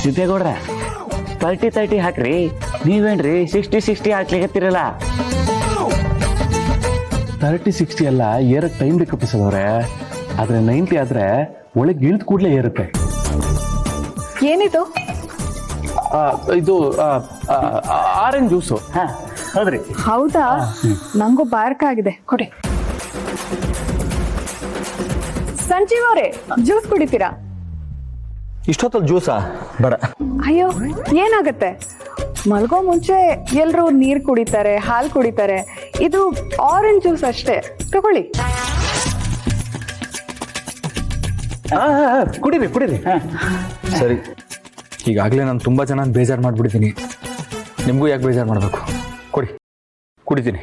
ಸಿದ್ದೇಗೌಡ್ರ 30-30 ಹಾಕ್ರಿ. ನೀವೇನ್ರಿ 60-60 ಹಾಕ್ಲಿಕತ್ತೀರಲ್ಲ? 30-60 ಅಲ್ಲ, ಏರಕ್ಕೆ ಟೈಮ್ ಬೇಕು ಪ್ರಸಾದವ್ರೆ. ಆದ್ರೆ 90 ಆದ್ರೆ ಒಳಗೆ ಇಳಿದ ಕೂಡಲೇ ಏರುತ್ತೆ. ಏನಿದು? ಇದು ಆರೆಂಜ್ ಜ್ಯೂಸು. ಹಾ ಹೌದ್ರಿ. ಹೌದಾ? ನಂಗೂ ಬಾರ್ಕಾಗಿದೆ, ಕೊಡಿ. ಸಂಜೀವ್ ಅವರೇ, ಜ್ಯೂಸ್ ಕುಡಿತೀರಾ? ಇಷ್ಟೊತ್ತಲ್ಲಿ ಜ್ಯೂಸಾ? ಬೇಡ. ಅಯ್ಯೋ, ಏನಾಗತ್ತೆ? ಮಲ್ಗೋ ಮುಂಚೆ ಎಲ್ರು ನೀರ್ ಕುಡಿತಾರೆ, ಹಾಲು ಕುಡಿತಾರೆ. ಇದು ಆರೆಂಜ್ ಜ್ಯೂಸ್ ಅಷ್ಟೇ, ತಗೊಳ್ಳಿ. ಕುಡೀರಿ ಕುಡೀರಿ. ಸರಿ, ಈಗಾಗಲೇ ನಾನು ತುಂಬ ಜನ ಬೇಜಾರು ಮಾಡಿಬಿಡ್ತೀನಿ. ನಿಮಗೂ ಯಾಕೆ ಬೇಜಾರು ಮಾಡಬೇಕು? ಕೊಡಿ, ಕುಡಿತೀನಿ.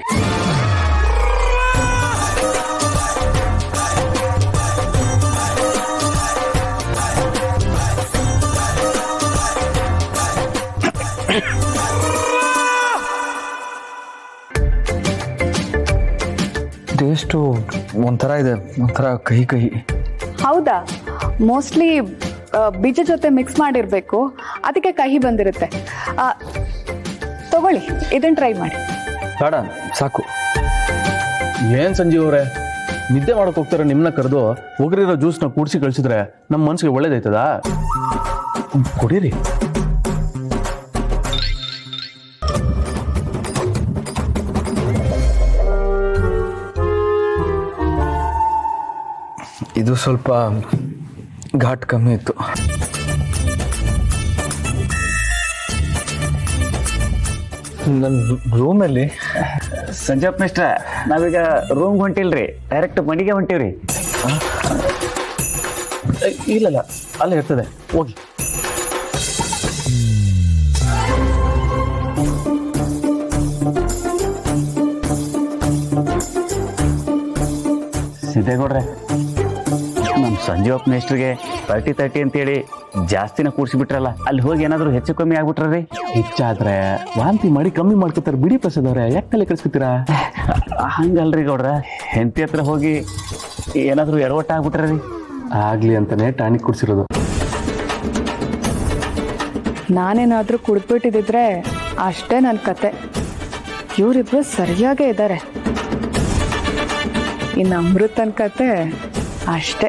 ಟೇಸ್ಟು ಒಂಥರ ಇದೆ, ಒಂಥರ ಕಹಿ ಕಹಿ. ಹೌದಾ? ಮೋಸ್ಟ್ಲಿ ಬೀಜ ಜೊತೆ ಮಿಕ್ಸ್ ಮಾಡಿರ್ಬೇಕು, ಅದಕ್ಕೆ ಕಹಿ ಬಂದಿರುತ್ತೆ. ತಗೊಳ್ಳಿ, ಇದನ್ನ ಟ್ರೈ ಮಾಡಿ. ಬೇಡ, ಸಾಕು. ಏನ್ ಸಂಜೀವ್ ಅವರೇ, ನಿದ್ದೆ ಮಾಡಕ್ ಹೋಗ್ತಾರೆ ನಿಮ್ಮನ್ನ ಕರೆದು ಒಗರಿರೋ ಜ್ಯೂಸ್ನ ಕೂಡಿಸಿ ಕಳಿಸಿದ್ರೆ ನಮ್ಮ ಮನ್ಸಿಗೆ ಒಳ್ಳೇದಾಯ್ತದ? ಕುಡೀರಿ. ಇದು ಸ್ವಲ್ಪ ಘಾಟ್ ಕಮ್ಮಿ ಇತ್ತು. ನನ್ನ ರೂಮಲ್ಲಿ ಸಂಜಯಪ್ಪ ಮಿಸ್ಟ್ರ, ನಾವೀಗ ರೂಮ್ ಹೊಂಟಿಲ್ರಿ, ಡೈರೆಕ್ಟ್ ಮನೆಗೆ ಹೊಂಟಿವ್ರಿ. ಇಲ್ಲ, ಅಲ್ಲೇ ಇರ್ತದೆ, ಹೋಗಿ. ಸಿದ್ದೇಗೌಡ್ರೆ, ನಮ್ಮ ಸಂಜೀವಪ್ಪ ಮೇಸ್ಟ್ರಿಗೆ 30-30 ಅಂತೇಳಿ ಜಾಸ್ತಿನ ಕೂಡಿಸಿಬಿಟ್ರಲ್ಲ, ಅಲ್ಲಿ ಹೋಗಿ ಏನಾದರೂ ಹೆಚ್ಚು ಕಮ್ಮಿ ಆಗ್ಬಿಟ್ರಿ? ಹೆಚ್ಚಾದ್ರೆ ವಾಂತಿ ಮಾಡಿ ಕಮ್ಮಿ ಮಾಡ್ಕೊತಾರೆ ಬಿಡಿ ಪ್ರಸಾದವ್ರೆ, ಯಾಕೆ ತಲೆ ಕೆಡಿಸ್ಕೊತೀರಾ? ಹಂಗಲ್ರಿ ಗೌಡ್ರ, ಹೆಂಡತಿ ಹತ್ರ ಹೋಗಿ ಏನಾದರೂ ಎಡವಟ್ಟ ಆಗ್ಬಿಟ್ರಿ? ಆಗ್ಲಿ ಅಂತಾನೆ ಟಾನಿಕ್ ಕುಡಿಸಿರೋದು. ನಾನೇನಾದ್ರೂ ಕುಡ್ದ್ಬಿಟ್ಟಿದ್ರೆ ಅಷ್ಟೇ ನನ್ನ ಕತೆ. ಇವರಿಬ್ರು ಸರಿಯಾಗೇ ಇದ್ದಾರೆ. ಇನ್ನು ಅಮೃತನ ಕತೆ ಅಷ್ಟೇ.